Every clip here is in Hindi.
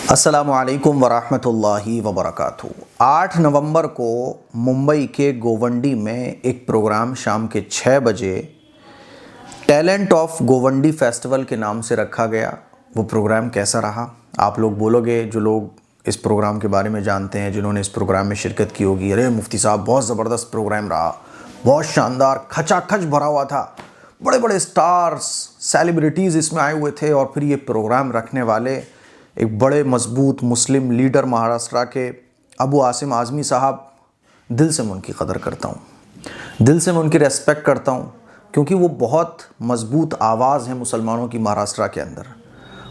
अस्सलामुअलैकुम वरहमतुल्लाहि वबरकातुहू। 8 नवंबर को मुंबई के गोवंडी में एक प्रोग्राम शाम के 6 बजे टैलेंट ऑफ गोवंडी फेस्टिवल के नाम से रखा गया। वो प्रोग्राम कैसा रहा आप लोग बोलोगे, जो लोग इस प्रोग्राम के बारे में जानते हैं, जिन्होंने इस प्रोग्राम में शिरकत की होगी, अरे मुफ्ती साहब बहुत ज़बरदस्त प्रोग्राम रहा, बहुत शानदार, खचाखच भरा हुआ था, बड़े बड़े स्टार्स सेलिब्रिटीज़ इसमें आए हुए थे। और फिर ये प्रोग्राम रखने वाले एक बड़े मजबूत मुस्लिम लीडर महाराष्ट्र के अबू आसिम आज़मी साहब, दिल से मैं उनकी कदर करता हूँ, दिल से मैं उनकी रेस्पेक्ट करता हूँ, क्योंकि वो बहुत मजबूत आवाज़ है मुसलमानों की महाराष्ट्र के अंदर।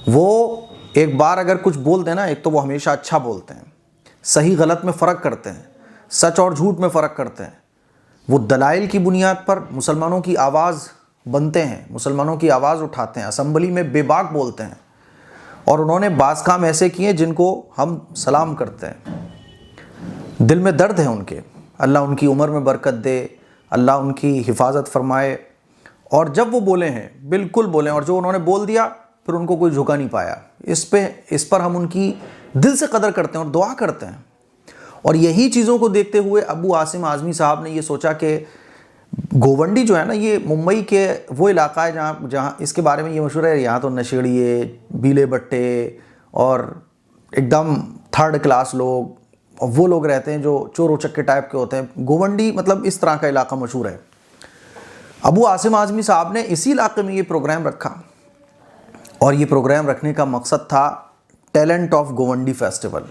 वो एक बार अगर कुछ बोल देना, एक तो वो हमेशा अच्छा बोलते हैं, सही गलत में फ़र्क करते हैं, सच और झूठ में फ़र्क करते हैं। वो दलाइल की बुनियाद पर मुसलमानों की आवाज़ बनते हैं, मुसलमानों की आवाज़ उठाते हैं, असम्बली में बेबाक बोलते हैं। और उन्होंने बाज़ काम ऐसे किए जिनको हम सलाम करते हैं, दिल में दर्द है उनके। अल्लाह उनकी उम्र में बरकत दे, अल्लाह उनकी हिफाजत फरमाए। और जब वो बोले हैं बिल्कुल बोले, और जो उन्होंने बोल दिया फिर उनको कोई झुका नहीं पाया। इस पर हम उनकी दिल से कदर करते हैं और दुआ करते हैं। और यही चीज़ों को देखते हुए अबू आसिम आज़मी साहब ने ये सोचा कि गोवंडी जो है ना, ये मुंबई के वो इलाका है जहाँ इसके बारे में ये मशहूर है, यहाँ तो नशेड़िए, बीले बट्टे और एकदम थर्ड क्लास लोग, और वो लोग रहते हैं जो चोर उचक्के टाइप के होते हैं। गोवंडी मतलब इस तरह का इलाका मशहूर है। अबू आसिम आज़मी साहब ने इसी इलाके में ये प्रोग्राम रखा, और ये प्रोग्राम रखने का मकसद था टैलेंट ऑफ गोवंडी फेस्टिवल।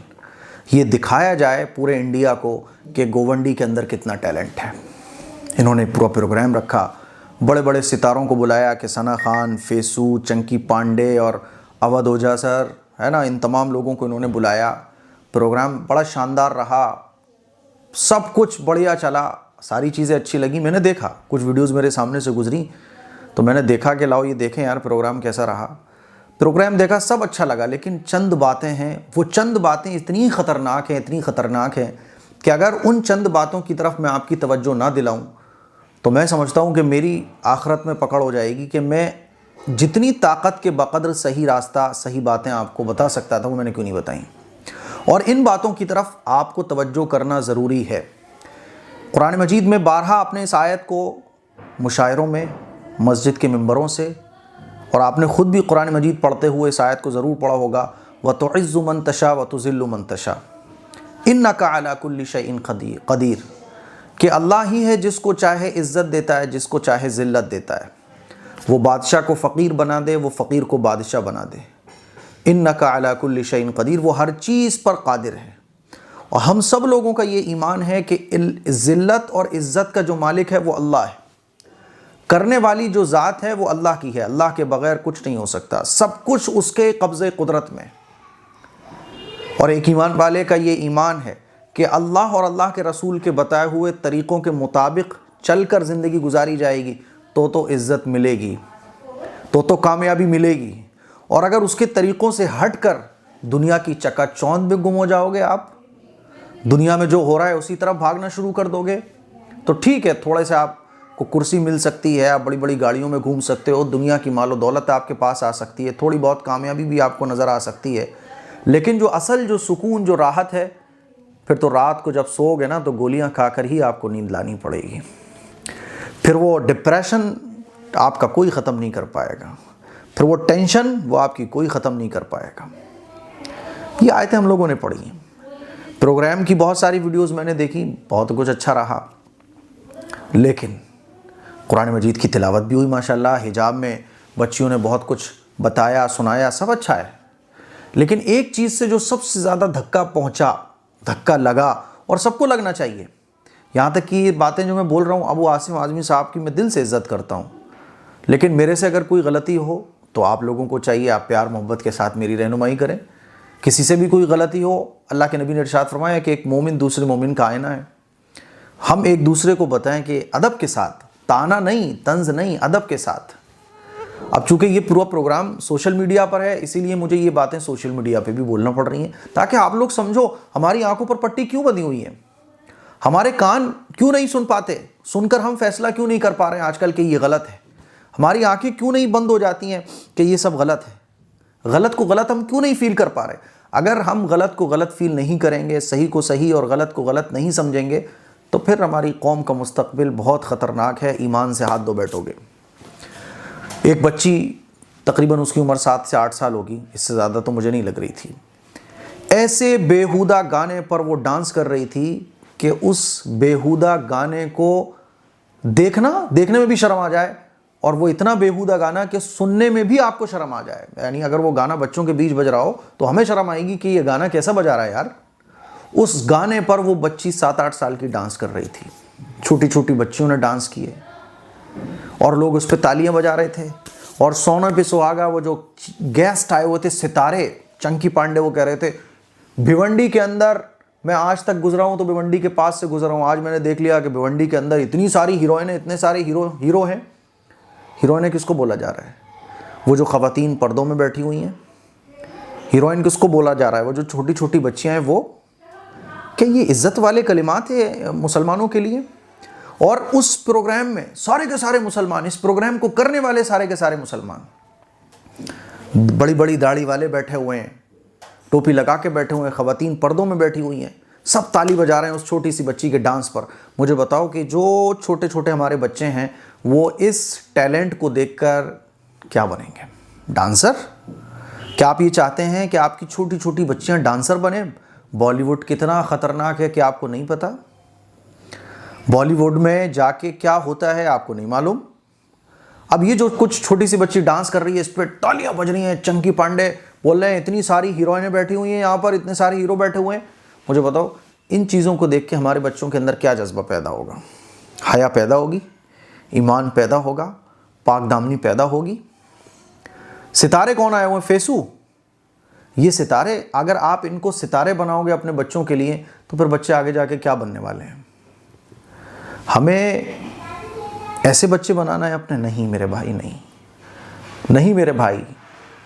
ये दिखाया जाए पूरे इंडिया को कि गोवंडी के अंदर कितना टैलेंट है। इन्होंने पूरा प्रोग्राम रखा, बड़े बड़े सितारों को बुलाया कि सना खान, फेसू, चंकी पांडे और अवध ओझा सर, है ना, इन तमाम लोगों को इन्होंने बुलाया। प्रोग्राम बड़ा शानदार रहा, सब कुछ बढ़िया चला, सारी चीज़ें अच्छी लगी। मैंने देखा, कुछ वीडियोस मेरे सामने से गुजरी तो मैंने देखा कि लाओ ये देखें यार प्रोग्राम कैसा रहा। प्रोग्राम देखा, सब अच्छा लगा, लेकिन चंद बातें हैं, वो चंद बातें इतनी ख़तरनाक हैं, इतनी ख़तरनाक हैं कि अगर उन चंद बातों की तरफ मैं आपकी तवज्जो ना दिलाऊं तो मैं समझता हूं कि मेरी आखिरत में पकड़ हो जाएगी कि मैं जितनी ताकत के बकदर सही रास्ता, सही बातें आपको बता सकता था, वो मैंने क्यों नहीं बताई। और इन बातों की तरफ आपको तवज्जो करना ज़रूरी है। कुरान मजीद में बारहा आपने इस आयत को मुशायरों में, मस्जिद के मिंबरों से, और आपने ख़ुद भी कुरान मजीद पढ़ते हुए इस आयत को ज़रूर पढ़ा होगा, व तुइज़्ज़ु मन तशा व तुज़िल्लु मन तशा इन्नका अला कुल्लि शैइन क़दीर, कि अल्लाह ही है जिसको चाहे इज़्ज़त देता है, जिसको चाहे ज़िल्लत देता है। वो बादशाह को फ़कीर बना दे, वो फ़कीर को बादशाह बना दे। इन्नका अला कुल्लि शैइन क़दीर, वो हर चीज़ पर कादिर है। और हम सब लोगों का ये ईमान है कि ज़िल्लत और इज़्ज़त का जो मालिक है वो अल्लाह है। करने वाली जो ज़ात है वो अल्लाह की है, अल्लाह के बग़ैर कुछ नहीं हो सकता, सब कुछ उसके कब्ज़े कुदरत में। और एक ईमान वाले का ये ईमान है कि अल्लाह और अल्लाह के रसूल के बताए हुए तरीक़ों के मुताबिक चलकर ज़िंदगी गुजारी जाएगी तो इज़्ज़त मिलेगी, तो कामयाबी मिलेगी। और अगर उसके तरीक़ों से हट कर दुनिया की चकाचौंध में गुम हो जाओगे, आप दुनिया में जो हो रहा है उसी तरफ भागना शुरू कर दोगे, तो ठीक है, थोड़े से आपको कुर्सी मिल सकती है, आप बड़ी बड़ी गाड़ियों में घूम सकते हो, दुनिया की मालो दौलत आपके पास आ सकती है, थोड़ी बहुत कामयाबी भी आपको नज़र आ सकती है, लेकिन जो असल, जो सुकून, जो राहत है, फिर तो रात को जब सोओगे ना तो गोलियां खाकर ही आपको नींद लानी पड़ेगी। फिर वो डिप्रेशन आपका कोई ख़त्म नहीं कर पाएगा, फिर वो टेंशन वो आपकी कोई ख़त्म नहीं कर पाएगा। ये आयतें हम लोगों ने पढ़ी हैं। प्रोग्राम की बहुत सारी वीडियोस मैंने देखी, बहुत कुछ अच्छा रहा, लेकिन कुरान मजीद की तिलावत भी हुई माशाल्लाह, हिजाब में बच्चियों ने बहुत कुछ बताया, सुनाया, सब अच्छा है। लेकिन एक चीज़ से जो सबसे ज़्यादा धक्का लगा, और सबको लगना चाहिए, यहाँ तक कि ये बातें जो मैं बोल रहा हूँ अबू आसिम आज़मी साहब की मैं दिल से इज़्ज़त करता हूँ, लेकिन मेरे से अगर कोई गलती हो तो आप लोगों को चाहिए आप प्यार मोहब्बत के साथ मेरी रहनुमाई करें। किसी से भी कोई गलती हो, अल्लाह के नबी ने इरशाद फरमाया कि एक मोमिन दूसरे मोमिन का आईना है। हम एक दूसरे को बताएं कि अदब के साथ, ताना नहीं, तंज नहीं, अदब के साथ। अब चूंकि ये पूरा प्रोग्राम सोशल मीडिया पर है, इसीलिए मुझे ये बातें सोशल मीडिया पे भी बोलना पड़ रही हैं, ताकि आप लोग समझो हमारी आंखों पर पट्टी क्यों बंधी हुई है, हमारे कान क्यों नहीं सुन पाते, सुनकर हम फैसला क्यों नहीं कर पा रहे हैं आजकल कि ये गलत है, हमारी आंखें क्यों नहीं बंद हो जाती हैं कि ये सब गलत है, गलत को गलत हम क्यों नहीं फील कर पा रहे। अगर हम गलत को गलत फील नहीं करेंगे, सही को सही और गलत को गलत नहीं समझेंगे, तो फिर हमारी कौम का मुस्तकबिल बहुत ख़तरनाक है। ईमान से हाथ धो बैठोगे। एक बच्ची, तकरीबन उसकी उम्र 7 से 8 साल होगी, इससे ज़्यादा तो मुझे नहीं लग रही थी, ऐसे बेहुदा गाने पर वो डांस कर रही थी कि उस बेहुदा गाने को देखने में भी शर्म आ जाए, और वो इतना बेहुदा गाना कि सुनने में भी आपको शर्म आ जाए। यानी अगर वो गाना बच्चों के बीच बज रहा हो तो हमें शर्म आएगी कि ये गाना कैसा बजा रहा है यार। उस गाने पर वो बच्ची 7-8 साल की डांस कर रही थी। छोटी छोटी बच्चियों ने डांस किए और लोग उस पर तालियां बजा रहे थे। और सोना पे सुहागा, वो जो गेस्ट आए हुए थे सितारे, चंकी पांडे, वो कह रहे थे भिवंडी के अंदर, मैं आज तक गुजरा हूं तो भिवंडी के पास से गुजरा हूं, आज मैंने देख लिया कि भिवंडी के अंदर इतनी सारी हीरोइन है, इतने सारे हीरो हैं। हीरोइन किसको बोला जा रहा है? वो जो खवातीन पर्दों में बैठी हुई हैं। हीरोइन किसको बोला जा रहा है? वो जो छोटी छोटी बच्चियां हैं। वो क्या ये इज्जत वाले कलिमात है मुसलमानों के लिए? और उस प्रोग्राम में सारे के सारे मुसलमान, इस प्रोग्राम को करने वाले सारे के सारे मुसलमान, बड़ी बड़ी दाढ़ी वाले बैठे हुए हैं, टोपी लगा के बैठे हुए हैं, खवातीन पर्दों में बैठी हुई हैं, सब ताली बजा रहे हैं उस छोटी सी बच्ची के डांस पर। मुझे बताओ कि जो छोटे छोटे हमारे बच्चे हैं वो इस टैलेंट को देखकर क्या बनेंगे? डांसर? क्या आप ये चाहते हैं कि आपकी छोटी छोटी बच्चियां डांसर बने? बॉलीवुड कितना ख़तरनाक है कि आपको नहीं पता? बॉलीवुड में जाके क्या होता है आपको नहीं मालूम? अब ये जो कुछ छोटी सी बच्ची डांस कर रही है, इस पर तालियां बज रही हैं, चंकी पांडे बोल रहे हैं इतनी सारी हीरोइनें बैठी हुई हैं यहाँ पर, इतने सारे हीरो बैठे हुए हैं। मुझे बताओ इन चीज़ों को देख के हमारे बच्चों के अंदर क्या जज्बा पैदा होगा? हया पैदा होगी, ईमान पैदा होगा, पाक दामनी पैदा होगी। सितारे कौन आए हुए हैं? फेसू। ये सितारे, अगर आप इनको सितारे बनाओगे अपने बच्चों के लिए, तो फिर बच्चे आगे जाके क्या बनने वाले हैं? हमें ऐसे बच्चे बनाना है अपने? नहीं मेरे भाई, नहीं मेरे भाई।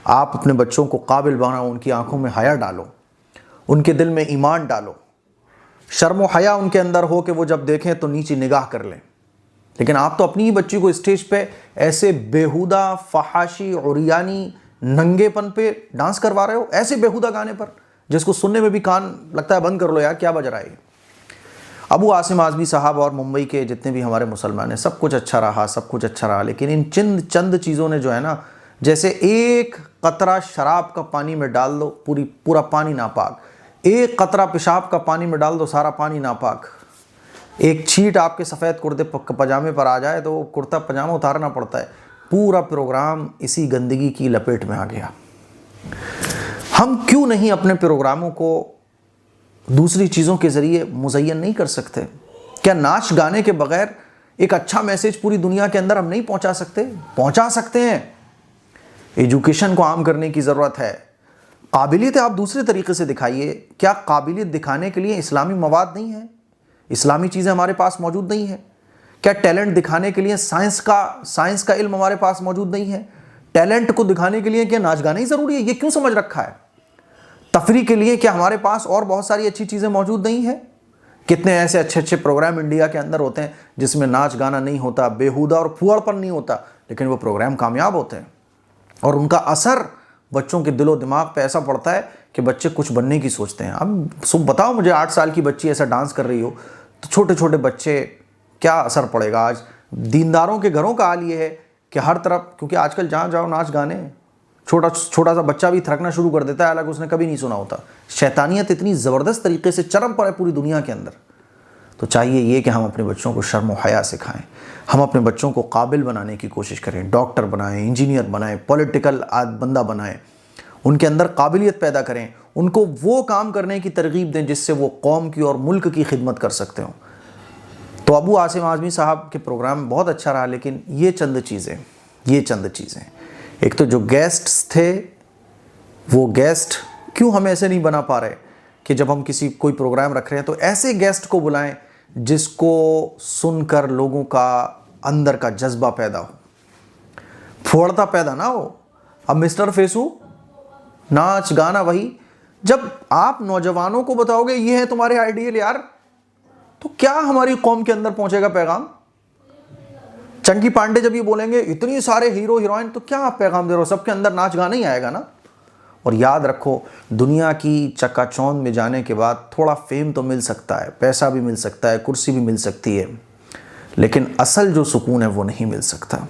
आप अपने बच्चों को काबिल बनाओ, उनकी आंखों में हया डालो, उनके दिल में ईमान डालो, शर्म व हया उनके अंदर हो कि वो जब देखें तो नीचे निगाह कर लें। लेकिन आप तो अपनी ही बच्ची को स्टेज पे ऐसे बेहुदा, फहाशी, उरियानी, नंगेपन पे डांस करवा रहे हो, ऐसे बेहुदा गाने पर जिसको सुनने में भी कान लगता है बंद कर लो यार, क्या बज रहा है। अबू आसिम आज़मी साहब और मुंबई के जितने भी हमारे मुसलमान हैं, सब कुछ अच्छा रहा, लेकिन इन चंद चीज़ों ने जो है ना, जैसे एक कतरा शराब का पानी में डाल दो, पूरा पानी नापाक। एक कतरा पेशाब का पानी में डाल दो, सारा पानी नापाक। एक छींट आपके सफ़ेद कुर्ते पजामे पर आ जाए तो वो कुर्ता पजामा उतारना पड़ता है। पूरा प्रोग्राम इसी गंदगी की लपेट में आ गया। हम क्यों नहीं अपने प्रोग्रामों को दूसरी चीज़ों के ज़रिए मुज़य्यन नहीं कर सकते? क्या नाच गाने के बग़ैर एक अच्छा मैसेज पूरी दुनिया के अंदर हम नहीं पहुंचा सकते? पहुंचा सकते हैं। एजुकेशन को आम करने की ज़रूरत है। काबिलियत आप दूसरे तरीके से दिखाइए। क्या काबिलियत दिखाने के लिए इस्लामी मवाद नहीं है? इस्लामी चीज़ें हमारे पास मौजूद नहीं है? क्या टैलेंट दिखाने के लिए साइंस का इल्म हमारे पास मौजूद नहीं है? टैलेंट को दिखाने के लिए क्या नाच गाना ही ज़रूरी है? ये क्यों समझ रखा है? तफरी के लिए क्या हमारे पास और बहुत सारी अच्छी चीज़ें मौजूद नहीं है? कितने ऐसे अच्छे प्रोग्राम इंडिया के अंदर होते हैं जिसमें नाच गाना नहीं होता, बेहुदा और फुहड़पन नहीं होता, लेकिन वो प्रोग्राम कामयाब होते हैं और उनका असर बच्चों के दिलो दिमाग पे ऐसा पड़ता है कि बच्चे कुछ बनने की सोचते हैं। अब बताओ मुझे, 8 साल की बच्ची ऐसा डांस कर रही हो तो छोटे छोटे बच्चे, क्या असर पड़ेगा? आज दीनदारों के घरों का हाल ये है कि हर तरफ, क्योंकि आजकल जहाँ जाओ नाच गाने, छोटा सा बच्चा भी थिरकना शुरू कर देता है, हालांकि उसने कभी नहीं सुना होता। शैतानियत इतनी ज़बरदस्त तरीके से चरम पर है पूरी दुनिया के अंदर। तो चाहिए ये कि हम अपने बच्चों को शर्म व हया सिखाएं, हम अपने बच्चों को काबिल बनाने की कोशिश करें, डॉक्टर बनाएं, इंजीनियर बनाएं, पॉलिटिकल बंदा बनाएं, उनके अंदर काबिलियत पैदा करें, उनको वो काम करने की तरगीब दें जिससे वो कौम की और मुल्क की खिदमत कर सकते हो। तो अबू आसिम आज़मी साहब के प्रोग्राम बहुत अच्छा रहा, लेकिन ये चंद चीज़ें, एक तो जो गेस्ट्स थे, वो गेस्ट क्यों हम ऐसे नहीं बना पा रहे कि जब हम कोई प्रोग्राम रख रहे हैं तो ऐसे गेस्ट को बुलाएं जिसको सुनकर लोगों का अंदर का जज्बा पैदा हो, फुहड़ता पैदा ना हो। अब मिस्टर फेसू, नाच गाना वही, जब आप नौजवानों को बताओगे ये है तुम्हारे आइडियल यार, तो क्या हमारी कौम के अंदर पहुंचेगा पैगाम? चंकी पांडे जब ये बोलेंगे इतनी सारे हीरो हीरोइन, तो क्या आप पैगाम दे रहे हो? सबके अंदर नाच गाना ही आएगा ना। और याद रखो, दुनिया की चकाचौंध में जाने के बाद थोड़ा फेम तो मिल सकता है, पैसा भी मिल सकता है, कुर्सी भी मिल सकती है, लेकिन असल जो सुकून है वो नहीं मिल सकता।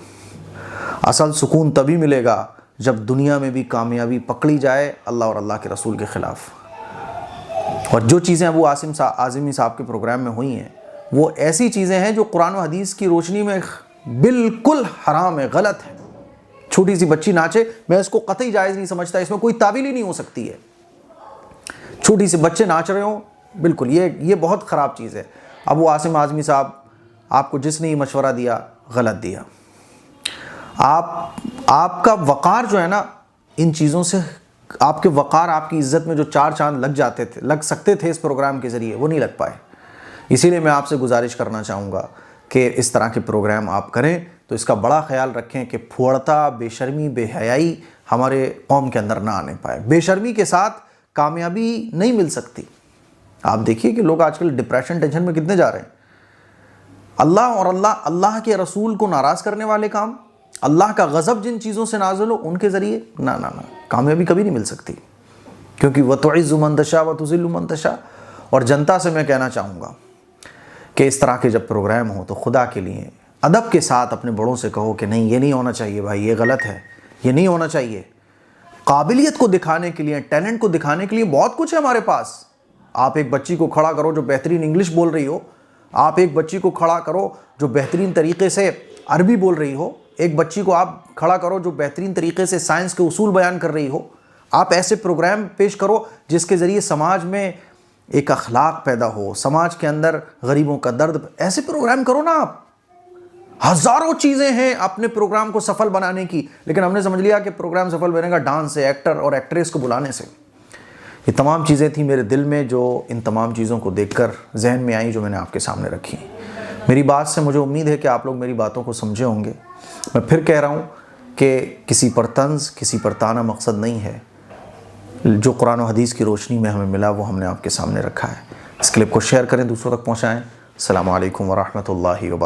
असल सुकून तभी मिलेगा जब दुनिया में भी कामयाबी पकड़ी जाए अल्लाह और अल्लाह के रसूल के ख़िलाफ़। और जो चीज़ें अबू आज़मी साहब के प्रोग्राम में हुई हैं वो ऐसी चीज़ें हैं जो कुरान और हदीस की रोशनी में बिल्कुल हराम है, गलत है। छोटी सी बच्ची नाचे, मैं इसको कतई जायज़ नहीं समझता, इसमें कोई तावील ही नहीं हो सकती है। छोटी सी बच्चे नाच रहे हो, बिल्कुल ये बहुत ख़राब चीज़ है। अबू आज़मी साहब आपको जिसने ये मशवरा दिया गलत दिया। आपका वक़ार जो है ना, इन चीज़ों से आपके वक़ार, आपकी इज़्ज़त में जो 4 चांद लग सकते थे इस प्रोग्राम के ज़रिए, वो नहीं लग पाए। इसीलिए मैं आपसे गुजारिश करना चाहूँगा कि इस तरह के प्रोग्राम आप करें तो इसका बड़ा ख्याल रखें कि फुहड़ता, बेशर्मी, बेहयाई हमारे कौम के अंदर ना आने पाए। बेशर्मी के साथ कामयाबी नहीं मिल सकती। आप देखिए कि लोग आजकल डिप्रेशन, टेंशन में कितने जा रहे हैं। अल्लाह और अल्लाह के रसूल को नाराज़ करने वाले काम, अल्लाह का गज़ब जिन चीज़ों से नाज़िल हो उनके ज़रिए ना कामयाबी कभी नहीं मिल सकती, क्योंकि व तुइज़्ज़ु मन तशा व तुज़िल्लु मन तशा। और जनता से मैं कहना चाहूँगा कि इस तरह के जब प्रोग्राम हो तो खुदा के लिए अदब के साथ अपने बड़ों से कहो कि नहीं, ये नहीं होना चाहिए भाई, ये गलत है, ये नहीं होना चाहिए। काबिलियत को दिखाने के लिए, टैलेंट को दिखाने के लिए बहुत कुछ है हमारे पास। आप एक बच्ची को खड़ा करो जो बेहतरीन इंग्लिश बोल रही हो, आप एक बच्ची को खड़ा करो जो बेहतरीन तरीके से अरबी बोल रही हो, एक बच्ची को आप खड़ा करो जो बेहतरीन तरीके से साइंस के उसूल बयान कर रही हो। आप ऐसे प्रोग्राम पेश करो जिसके ज़रिए समाज में एक अखलाक पैदा हो, समाज के अंदर गरीबों का दर्द, ऐसे प्रोग्राम करो ना आप। हज़ारों चीज़ें हैं अपने प्रोग्राम को सफल बनाने की, लेकिन हमने समझ लिया कि प्रोग्राम सफल बनेगा डांस से, एक्टर और एक्ट्रेस को बुलाने से। ये तमाम चीज़ें थी मेरे दिल में जो इन तमाम चीज़ों को देखकर जहन में आई, जो मैंने आपके सामने रखी। मेरी बात से मुझे उम्मीद है कि आप लोग मेरी बातों को समझे होंगे। मैं फिर कह रहा हूँ कि किसी पर तंज़, किसी पर ताना मकसद नहीं है। जो कुरान और हदीस की रोशनी में हमें मिला वो हमने आपके सामने रखा है। इस क्लिप को शेयर करें, दूसरों तक पहुँचाएँ। अस्सलामु अलैकुम व रहमतुल्लाहि व बरकातहू।